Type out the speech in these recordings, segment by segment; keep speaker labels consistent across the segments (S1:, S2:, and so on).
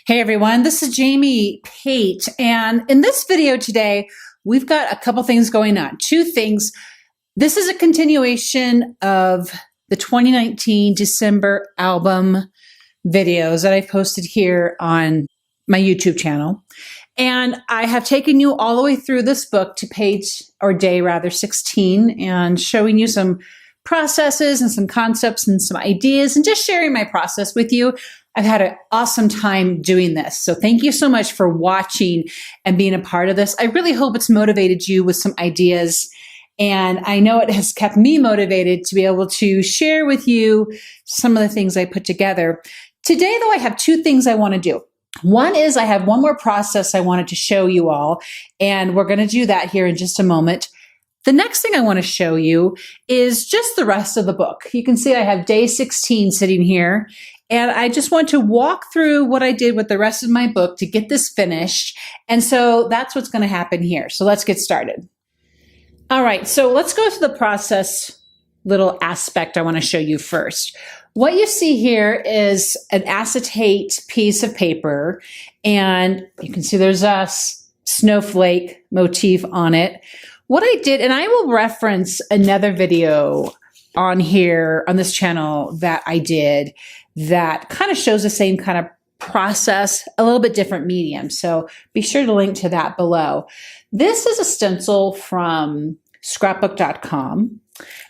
S1: Hey everyone, this is Jamie Pate, and in this video today, we've got a couple things going on. Two things. This is a continuation of the 2019 December album videos that I posted here on my YouTube channel. And I have taken you all the way through this book to day 16, and showing you some processes and some concepts and some ideas and just sharing my process with you. I've had an awesome time doing this. So thank you so much for watching and being a part of this. I really hope it's motivated you with some ideas. And I know it has kept me motivated to be able to share with you some of the things I put together. Today, though, I have two things I want to do. One is I have one more process I wanted to show you all, and we're going to do that here in just a moment. The next thing I want to show you is just the rest of the book. You can see I have day 16 sitting here, and I just want to walk through what I did with the rest of my book to get this finished. And so that's what's going to happen here. So let's get started. All right, so let's go to the process little aspect I want to show you first. What you see here is an acetate piece of paper, and you can see there's a snowflake motif on it. What I did, and I will reference another video on here on this channel that I did that kind of shows the same kind of process, a little bit different medium. So be sure to link to that below. This is a stencil from ScrapbookCom.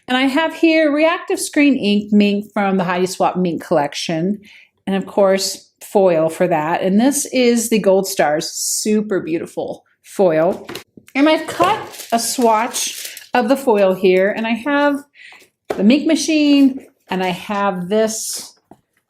S1: And I have here reactive screen ink Minc from the Heidi Swapp Minc collection. And of course, foil for that. And this is the Gold Stars, super beautiful foil. And I've cut a swatch of the foil here. And I have the Minc machine, and I have this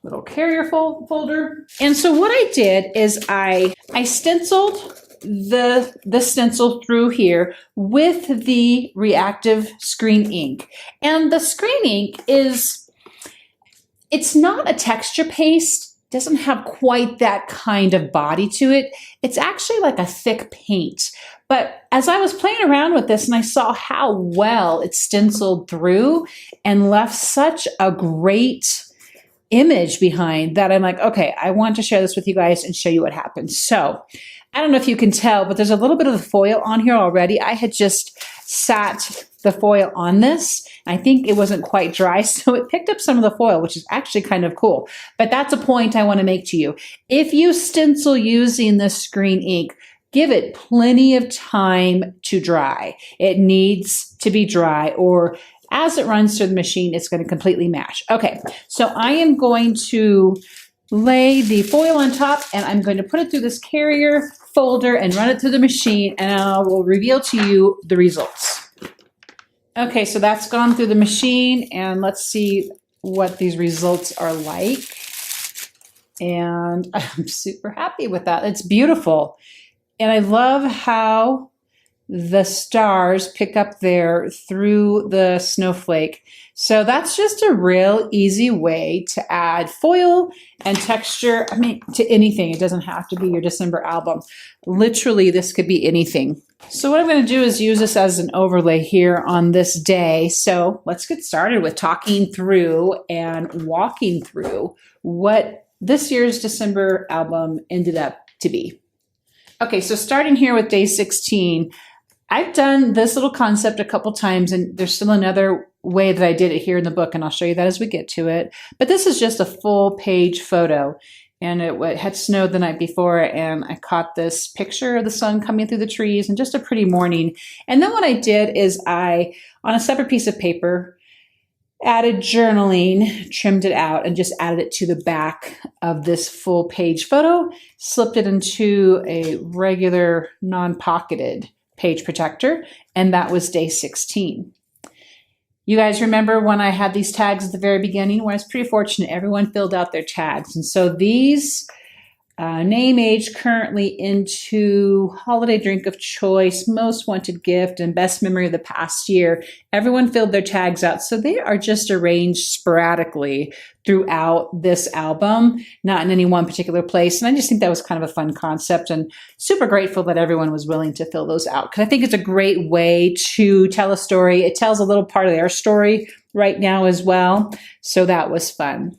S1: little carrier folder. And so what I did is I stenciled the stencil through here with the reactive screen ink. And the screen ink it's not a texture paste, doesn't have quite that kind of body to it. It's actually like a thick paint. But as I was playing around with this and I saw how well it stenciled through and left such a great image behind that, I'm like, okay, I want to share this with you guys and show you what happens. So I don't know if you can tell, but there's a little bit of the foil on here already. I had just sat the foil on this. I think it wasn't quite dry, so it picked up some of the foil, which is actually kind of cool. But that's a point I want to make to you. If you stencil using the screen ink, give it plenty of time to dry. It needs to be dry, or as it runs through the machine, it's going to completely mash. Okay, so I am going to lay the foil on top, and I'm going to put it through this carrier folder and run it through the machine, and I will reveal to you the results. Okay, so that's gone through the machine, and let's see what these results are like. And I'm super happy with that. It's beautiful. And I love how the stars pick up there through the snowflake. So that's just a real easy way to add foil and texture, to anything. It doesn't have to be your December album. Literally, this could be anything. So what I'm going to do is use this as an overlay here on this day. So let's get started with talking through and walking through what this year's December album ended up to be. Okay, so starting here with day 16, I've done this little concept a couple times, and there's still another way that I did it here in the book, and I'll show you that as we get to it. But this is just a full page photo, and it had snowed the night before, and I caught this picture of the sun coming through the trees and just a pretty morning. And then what I did is I, on a separate piece of paper, added journaling, trimmed it out, and just added it to the back of this full page photo, slipped it into a regular non-pocketed page protector, and that was day 16. You guys remember when I had these tags at the very beginning? Well, I was pretty fortunate. Everyone filled out their tags. And so these name, age, currently into, holiday drink of choice, most wanted gift, and best memory of the past year. Everyone filled their tags out. So they are just arranged sporadically throughout this album, not in any one particular place. And I just think that was kind of a fun concept, and super grateful that everyone was willing to fill those out, because I think it's a great way to tell a story. It tells a little part of their story right now as well. So that was fun.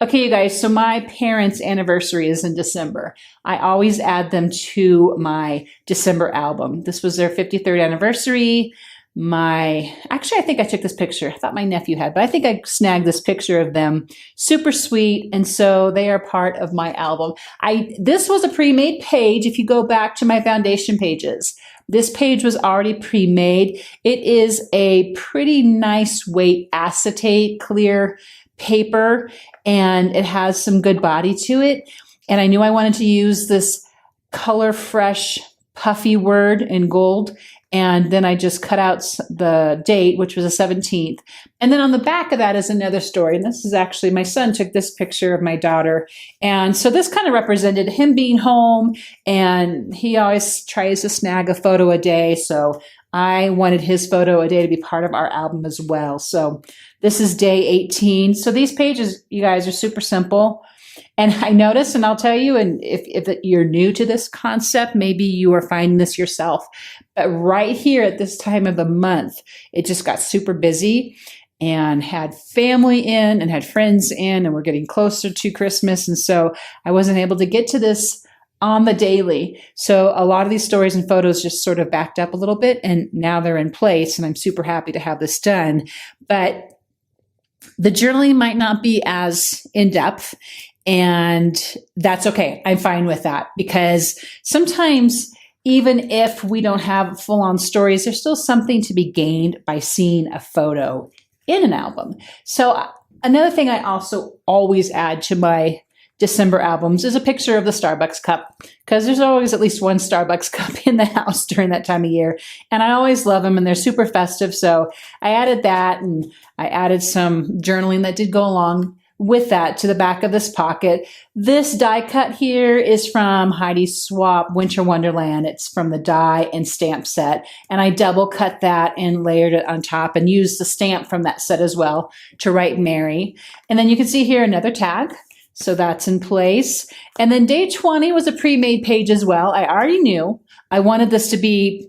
S1: Okay, you guys, so my parents' anniversary is in December. I always add them to my December album. This was their 53rd anniversary. Actually, I think I took this picture. I thought my nephew had, but I think I snagged this picture of them. Super sweet. And so they are part of my album. This was a pre-made page. If you go back to my foundation pages, this page was already pre-made. It is a pretty nice weight acetate clear paper, and it has some good body to it. And I knew I wanted to use this color fresh puffy word in gold. And then I just cut out the date, which was the 17th. And then on the back of that is another story. And this is actually, my son took this picture of my daughter. And so this kind of represented him being home, and he always tries to snag a photo a day. So I wanted his photo a day to be part of our album as well. So this is day 18. So these pages, you guys, are super simple. And I noticed, and I'll tell you, and if you're new to this concept, maybe you are finding this yourself, but right here at this time of the month, it just got super busy and had family in and had friends in, and we're getting closer to Christmas. And so I wasn't able to get to this on the daily. So a lot of these stories and photos just sort of backed up a little bit, and now they're in place, and I'm super happy to have this done. But the journaling might not be as in-depth, and that's okay. I'm fine with that, because sometimes even if we don't have full-on stories, there's still something to be gained by seeing a photo in an album. So another thing I also always add to my December albums is a picture of the Starbucks cup, because there's always at least one Starbucks cup in the house during that time of year. And I always love them, and they're super festive. So I added that, and I added some journaling that did go along with that to the back of this pocket. This die cut here is from Heidi's Swapp Winter Wonderland. It's from the die and stamp set. And I double cut that and layered it on top and used the stamp from that set as well to write Mary. And then you can see here another tag. So that's in place. And then day 20 was a pre-made page as well. I already knew I wanted this to be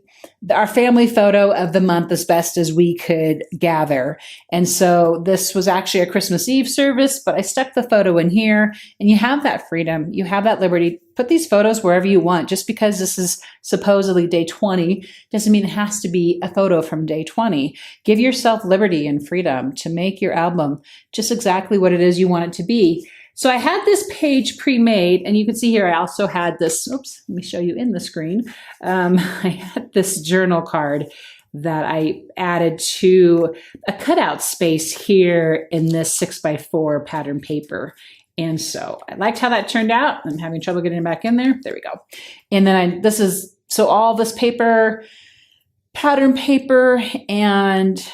S1: our family photo of the month as best as we could gather. And so this was actually a Christmas Eve service, but I stuck the photo in here, and you have that freedom. You have that liberty. Put these photos wherever you want. Just because this is supposedly day 20 doesn't mean it has to be a photo from day 20. Give yourself liberty and freedom to make your album just exactly what it is you want it to be. So I had this page pre-made, and you can see here I also had this, oops, let me show you in the screen. I had this journal card that I added to a cutout space here in this 6x4 pattern paper. And so I liked how that turned out. I'm having trouble getting it back in there. There we go. And then so all this paper, pattern paper, and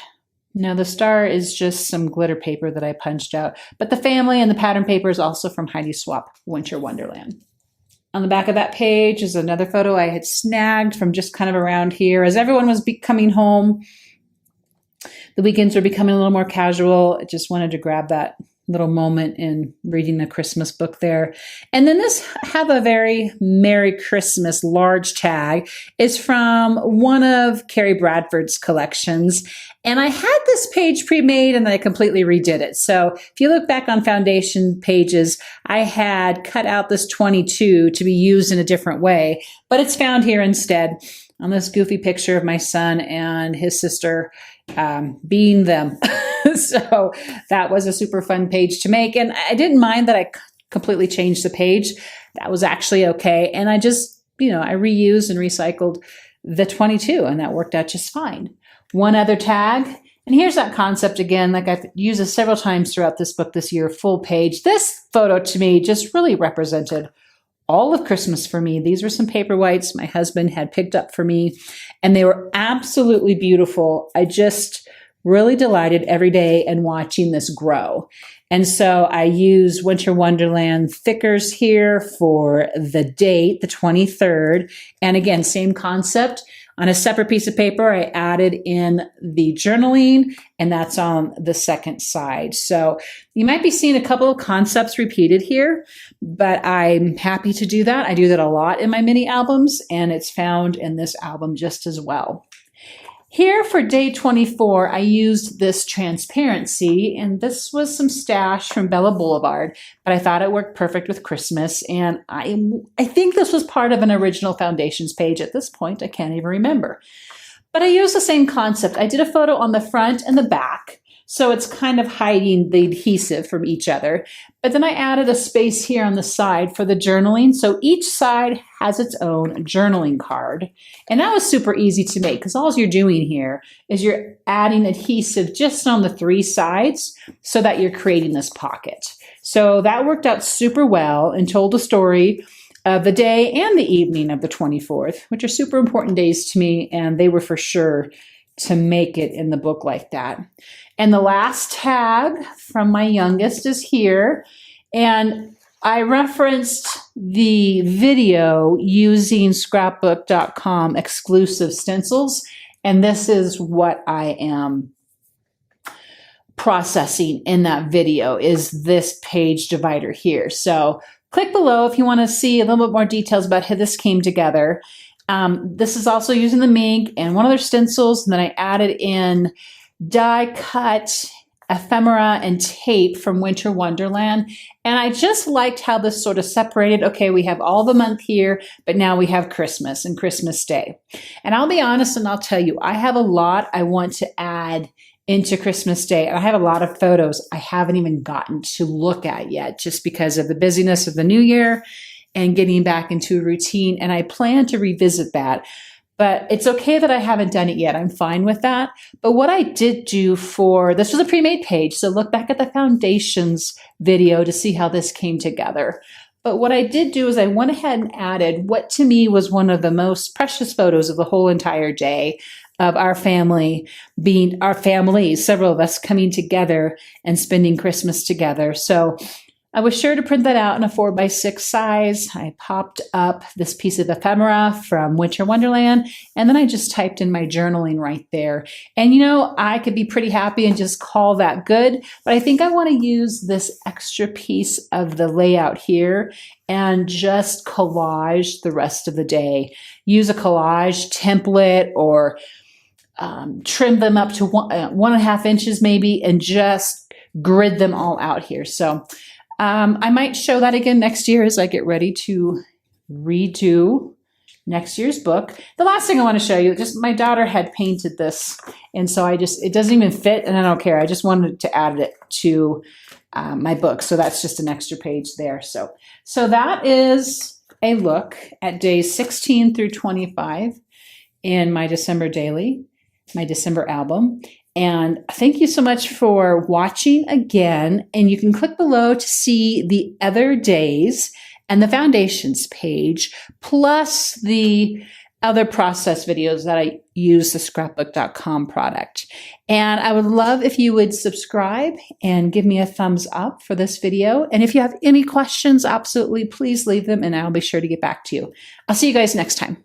S1: now the star is just some glitter paper that I punched out, but the family and the pattern paper is also from Heidi Swapp Winter Wonderland. On the back of that page is another photo I had snagged from just kind of around here. As everyone was coming home, the weekends were becoming a little more casual. I just wanted to grab that little moment in reading the Christmas book there. And then this Have a Very Merry Christmas large tag is from one of Carrie Bradford's collections. And I had this page pre-made, and then I completely redid it. So if you look back on foundation pages, I had cut out this 22 to be used in a different way, but it's found here instead on this goofy picture of my son and his sister being them. So that was a super fun page to make. And I didn't mind that I completely changed the page. That was actually okay. And I just, I reused and recycled the 22, and that worked out just fine. One other tag, and here's that concept again, like I've used it several times throughout this book this year, full page. This photo to me just really represented all of Christmas for me. These were some paperwhites my husband had picked up for me, and they were absolutely beautiful. I just really delighted every day in watching this grow. And so I use Winter Wonderland thickers here for the date, the 23rd. And again, same concept. On a separate piece of paper, I added in the journaling, and that's on the second side. So you might be seeing a couple of concepts repeated here, but I'm happy to do that. I do that a lot in my mini albums, and it's found in this album just as well. Here for day 24, I used this transparency, and this was some stash from Bella Boulevard, but I thought it worked perfect with Christmas, and I think this was part of an original foundations page. At this point, I can't even remember. But I used the same concept. I did a photo on the front and the back, so it's kind of hiding the adhesive from each other. But then I added a space here on the side for the journaling, so each side has its own journaling card. And that was super easy to make because all you're doing here is you're adding adhesive just on the 3 sides so that you're creating this pocket. So that worked out super well and told the story of the day and the evening of the 24th, which are super important days to me, and they were for sure to make it in the book like that. And the last tag from my youngest is here, and I referenced the video using ScrapbookCom exclusive stencils, and this is what I am processing in that video, is this page divider here. So click below if you want to see a little bit more details about how this came together. This is also using the Minc and one of their stencils, and then I added in die cut ephemera and tape from Winter Wonderland. And I just liked how this sort of separated. Okay, we have all the month here, but now we have Christmas and Christmas Day. And I'll be honest and I'll tell you, I have a lot I want to add into Christmas Day. And I have a lot of photos I haven't even gotten to look at yet, just because of the busyness of the new year and getting back into a routine. And I plan to revisit that. But it's okay that I haven't done it yet. I'm fine with that. But what I did do for, this was a pre-made page, so look back at the foundations video to see how this came together. But what I did do is I went ahead and added what to me was one of the most precious photos of the whole entire day of our family being, our families, several of us coming together and spending Christmas together. So I was sure to print that out in a 4x6 size. I popped up this piece of ephemera from Winter Wonderland, and then I just typed in my journaling right there. And you know, I could be pretty happy and just call that good, but I think I want to use this extra piece of the layout here and just collage the rest of the day. Use a collage template or trim them up to 1.5 inches maybe, and just grid them all out here. So I might show that again next year as I get ready to redo next year's book. The last thing I want to show you, just my daughter had painted this, and so it doesn't even fit, and I don't care. I just wanted to add it to my book, so that's just an extra page there. So that is a look at days 16 through 25 in my December daily, my December album. And thank you so much for watching again. And you can click below to see the other days and the foundations page, plus the other process videos that I use the ScrapbookCom product. And I would love if you would subscribe and give me a thumbs up for this video. And if you have any questions, absolutely, please leave them and I'll be sure to get back to you. I'll see you guys next time.